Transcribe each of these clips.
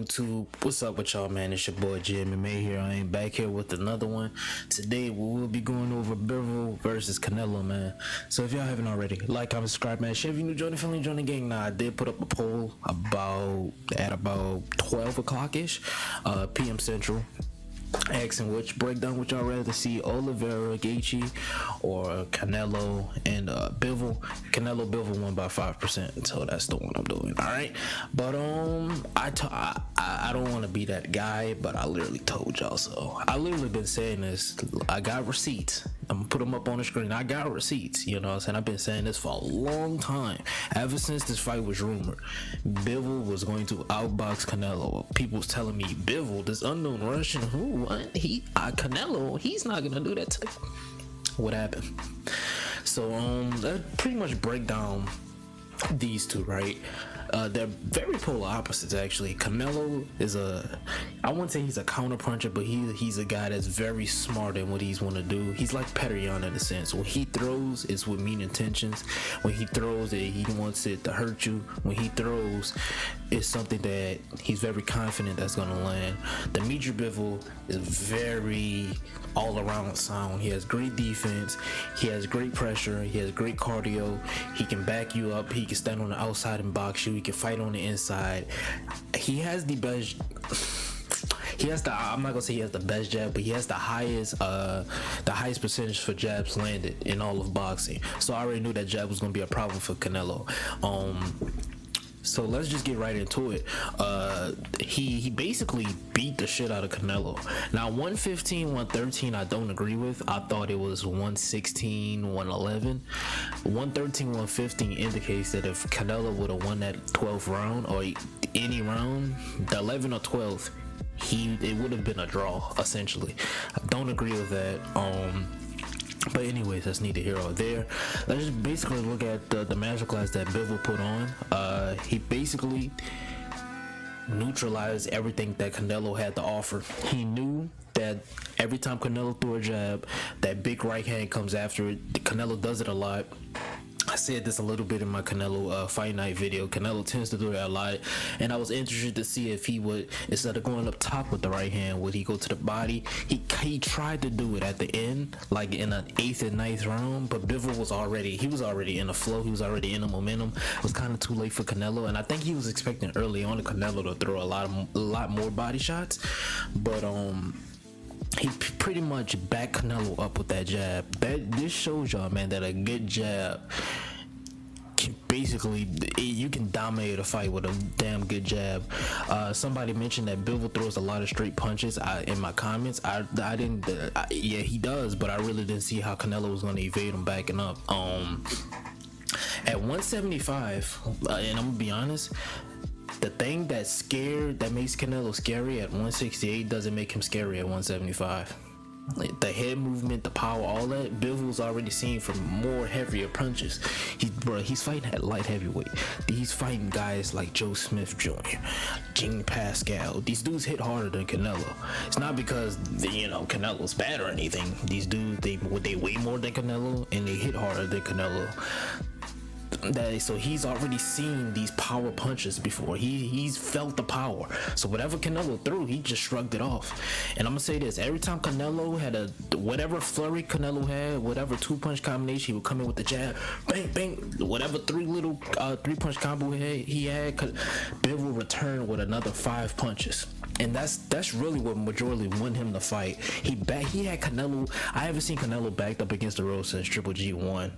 YouTube? What's up with y'all, man? It's your boy GMMA here. I ain't back here with another one. Today we will be going over Bivol versus Canelo, man. So if y'all haven't already, like, comment, subscribe, man. Share if you new joining, feeling join the gang. Now I did put up a poll at about 12 o'clock ish, PM Central, asking which breakdown would y'all rather see, Oliveira, Gaethje, or Canelo and Bivol. Canelo Bivol won by 5%, so that's the one I'm doing. All right, but I don't want to be that guy, but I literally told y'all so. I literally been saying this. I got receipts. I'm gonna put them up on the screen. I got receipts. You know what I'm saying? I've been saying this for a long time, ever since this fight was rumored. Bivol was going to outbox Canelo. People was telling me, Bivol, this unknown Russian, who, what? Canelo, he's not gonna do that to him. What happened? So that pretty much break down these two, right? They're very polar opposites, actually. Canelo is I wouldn't say he's a counter puncher, but he's a guy that's very smart in what he's want to do. He's like Peterian in a sense. When he throws, it's with mean intentions. When he throws it, he wants it to hurt you. When he throws, it's something that he's very confident that's gonna land. Dmitry Bivol is very all-around sound. He has great defense. He has great pressure. He has great cardio. He can back you up. He can stand on the outside and box you. He can fight on the inside. He has the best. I'm not gonna say he has the best jab, but he has the highest percentage for jabs landed in all of boxing. So I already knew that jab was gonna be a problem for Canelo. So let's just get right into it. He basically beat the shit out of Canelo. Now 115, 113 I don't agree with. I thought it was 116, 111. 113, 115 indicates that if Canelo would have won that 12th round, or any round, the 11 or 12th, it would have been a draw essentially. I don't agree with that. But anyways, that's neither here or there. Let's just basically look at the masterclass that Bivol put on. He basically neutralized everything that Canelo had to offer. He knew that every time Canelo threw a jab, that big right hand comes after it. Canelo does it a lot. I said this a little bit in my Canelo fight night video. Canelo tends to do that a lot, and I was interested to see if he would, instead of going up top with the right hand, would he go to the body. He tried to do it at the end, like in an 8th and 9th round, but Bivol was already in the flow. He was already in the momentum. It was kind of too late for Canelo, and I think he was expecting early on Canelo to throw a lot more body shots, but he pretty much backed Canelo up with that jab. This shows y'all, man, that a good jab can basically, you can dominate a fight with a damn good jab. Somebody mentioned that Bivol throws a lot of straight punches. In my comments, I didn't. Yeah, he does, but I really didn't see how Canelo was going to evade him backing up. At 175, and I'm gonna be honest, the thing that makes Canelo scary at 168 doesn't make him scary at 175. Like the head movement, the power, all that, Bivol's already seen from more heavier punches. He's fighting at light heavyweight. He's fighting guys like Joe Smith Jr., Gene Pascal. These dudes hit harder than Canelo. It's not because Canelo's bad or anything. These dudes, they weigh more than Canelo and they hit harder than Canelo. So he's already seen these power punches before. He's felt the power. So whatever Canelo threw, he just shrugged it off. And I'm gonna say this: every time Canelo had whatever flurry Canelo had, whatever 2-punch combination, he would come in with the jab, bang bang, whatever 3-punch combo he had, Bivol returned with another 5 punches. And that's really what majority won him the fight. He had Canelo. I haven't seen Canelo backed up against the road since Triple G won.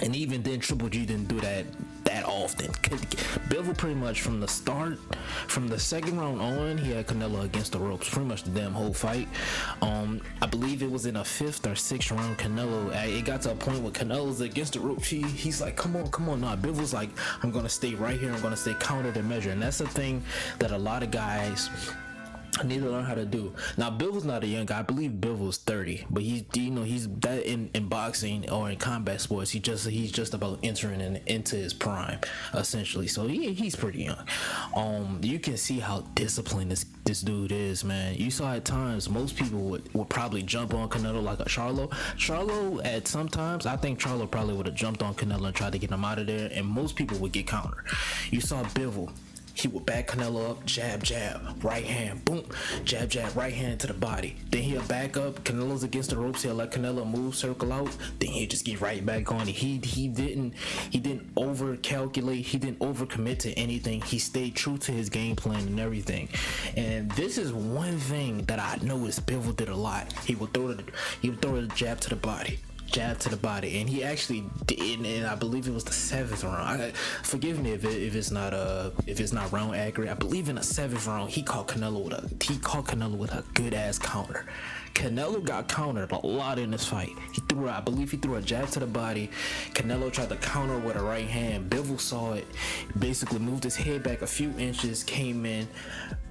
And even then, Triple G didn't do that often. Bivol pretty much from the start, from the second round on, he had Canelo against the ropes pretty much the damn whole fight. I believe it was in a 5th or 6th round, Canelo, it got to a point where Canelo's against the ropes. He's like, come on. Nah, Bivol's like, I'm gonna stay right here. I'm gonna stay countered and measure. And that's the thing that a lot of guys need to learn how to do. Now Bivol's not a young guy. I believe Bivol's 30, but he's that in boxing or in combat sports, he's just about entering into his prime essentially. So he's pretty young. You can see how disciplined this dude is, man. You saw at times most people would probably jump on Canelo like a Charlo at sometimes. I think Charlo probably would have jumped on Canelo and tried to get him out of there, and most people would get countered. You saw Bivol. he would back Canelo up, jab, jab, right hand, boom, jab, jab, right hand to the body. Then he'll back up. Canelo's against the ropes. He'll let Canelo move, circle out. Then he'll just get right back on it. He didn't over calculate. He didn't overcommit to anything. He stayed true to his game plan and everything. And this is one thing that I noticed Bivol did a lot. He would throw the jab to the body. Jab to the body, and he actually did, and I believe it was the 7th round. Forgive me if it's not round accurate. I believe in the 7th round he caught Canelo with a good ass counter. Canelo got countered a lot in this fight. I believe he threw a jab to the body. Canelo tried to counter with a right hand. Bivol saw it, basically moved his head back a few inches, came in,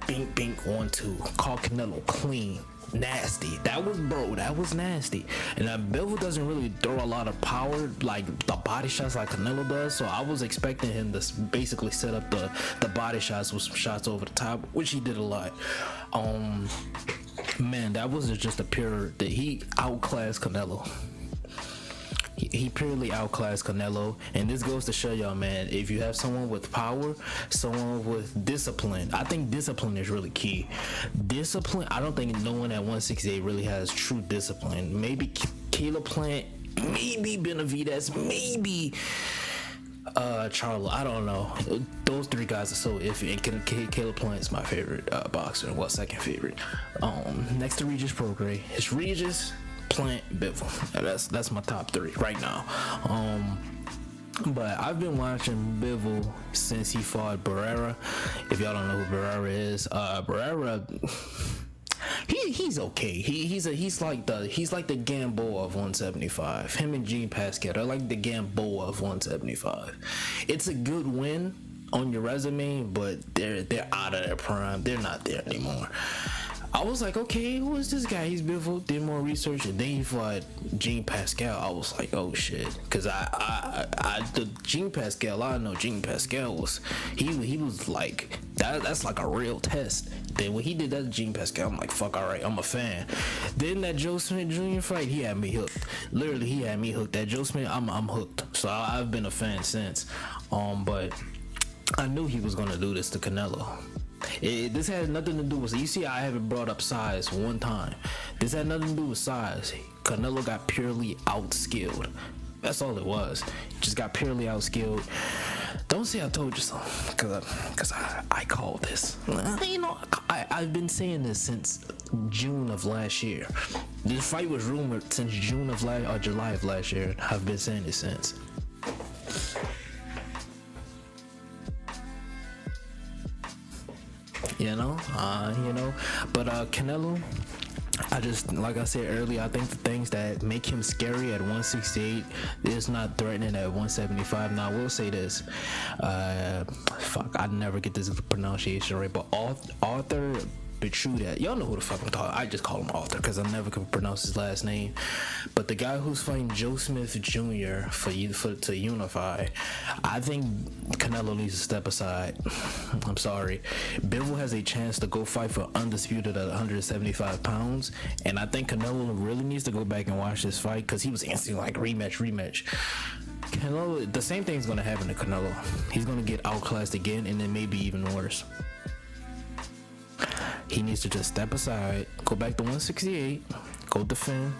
bink bink 1-2, caught Canelo clean. Nasty. That was nasty. And Bivol doesn't really throw a lot of power, like the body shots like Canelo does, so I was expecting him to basically set up the body shots with some shots over the top, which he did a lot. Man, that was just that he outclassed Canelo. He purely outclassed Canelo, and this goes to show y'all, man, if you have someone with power, someone with discipline, I think discipline is really key. Discipline, I don't think no one at 168 really has true discipline. Maybe Caleb Plant, maybe Benavidez, maybe Charlo, I don't know. Those three guys are so iffy, and Caleb Plant is my favorite boxer, well, second favorite. Next to Regis Prograis, it's Regis, Plant, Bivol. That's my top 3 right now. But I've been watching Bivol since he fought Barrera. If y'all don't know who Barrera is, Barrera, he's okay. He's like the Gamboa of 175. Him and Jean Pascal, they're like the Gamboa of 175. It's a good win on your resume, but they're out of their prime. They're not there anymore. I was like, okay, who is this guy? He's Bivol. Did more research, and then he fought Jean Pascal. I was like, oh shit, because the Jean Pascal, I know Jean Pascal was he was like that's like a real test. Then when he did that Jean Pascal, I'm like, fuck, all right, I'm a fan. Then that Joe Smith Jr. fight, he had me hooked. Literally, he had me hooked. That Joe Smith, I'm hooked. So I've been a fan since. But I knew he was gonna do this to Canelo. This had nothing to do with, you see, I haven't brought up size one time. This had nothing to do with size. Canelo got purely outskilled. That's all it was. Just got purely outskilled. Don't say I told you so, because I called this. You know, I've been saying this since June of last year. This fight was rumored since June of or July of last year. I've been saying it since. You know, but Canelo, I just, like I said earlier, I think the things that make him scary at 168 is not threatening at 175. Now I will say this, I never get this pronunciation right, but Arthur Betruda, y'all know who the fuck I'm talking. I just call him Arthur because I never can pronounce his last name. But the guy who's fighting Joe Smith Jr. to unify, I think Canelo needs to step aside. I'm sorry. Bivol has a chance to go fight for undisputed at 175 pounds, and I think Canelo really needs to go back and watch this fight because he was instantly like rematch. Canelo, the same thing's gonna happen to Canelo. He's gonna get outclassed again, and then maybe even worse. He needs to just step aside, go back to 168, go defend,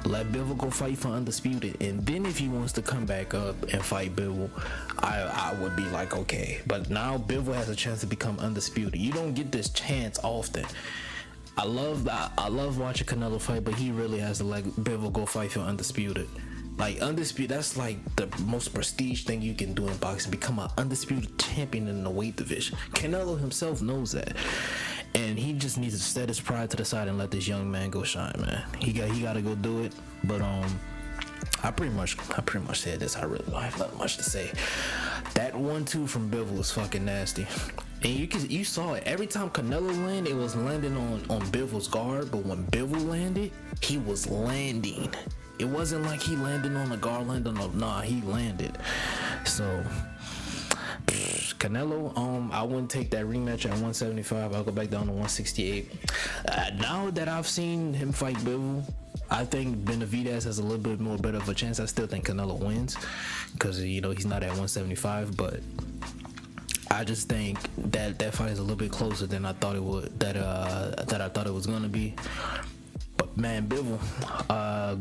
let Bivol go fight for undisputed, and then if he wants to come back up and fight Bivol, I would be like, okay. But now Bivol has a chance to become undisputed. You don't get this chance often. I love watching Canelo fight, but he really has to let Bivol go fight for undisputed. Like, undisputed, that's like the most prestige thing you can do in boxing, become an undisputed champion in the weight division. Canelo himself knows that. And he just needs to set his pride to the side and let this young man go shine, man. He got to go do it. But I pretty much said this. I really don't have nothing much to say. That 1-2 from Bivol was fucking nasty. And you saw it every time Canelo landed, it was landing on Bivol's guard. But when Bivol landed, he was landing. It wasn't like he landed on the guard, he landed. So Canelo, I wouldn't take that rematch at 175. I'll go back down to 168. Now that I've seen him fight Bivol, I think Benavidez has a little bit more better of a chance. I still think Canelo wins because he's not at 175, but I just think that that fight is a little bit closer than I thought it would. That I thought it was gonna be. But man, Bivol,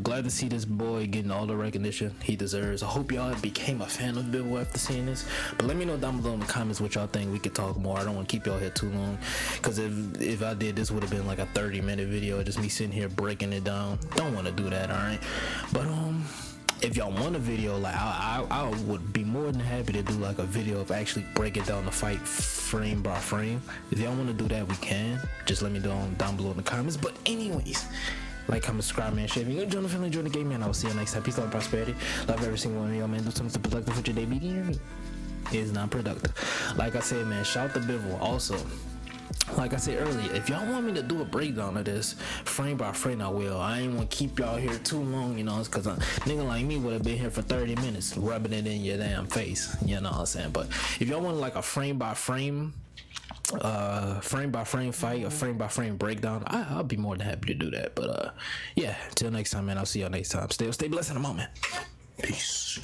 glad to see this boy getting all the recognition he deserves. I hope y'all became a fan of Bivol after seeing this. But let me know down below in the comments what y'all think. We could talk more. I don't want to keep y'all here too long, because if I did, this would have been like a 30-minute video, just me sitting here breaking it down. Don't want to do that, all right? But if y'all want a video, like I would be more than happy to do like a video of actually breaking down the fight frame by frame. If y'all want to do that, we can. Just let me know down below in the comments. But anyways, like, comment, subscribe, man, share. If you're enjoying the film, enjoy the game, man. I will see you next time. Peace, love, and prosperity. Love every single one of y'all, man. Do something productive with your day. Be hear me. It's not productive. Like I said, man, shout to Bivol. Also, like I said earlier, if y'all want me to do a breakdown of this frame by frame, I will. I ain't want to keep y'all here too long, you know, it's because a nigga like me would have been here for 30 minutes rubbing it in your damn face, you know what I'm saying? But if y'all want like a frame by frame fight, a frame by frame breakdown, I'll be more than happy to do that. But yeah, till next time, man, I'll see y'all next time. Stay blessed in the moment. Peace.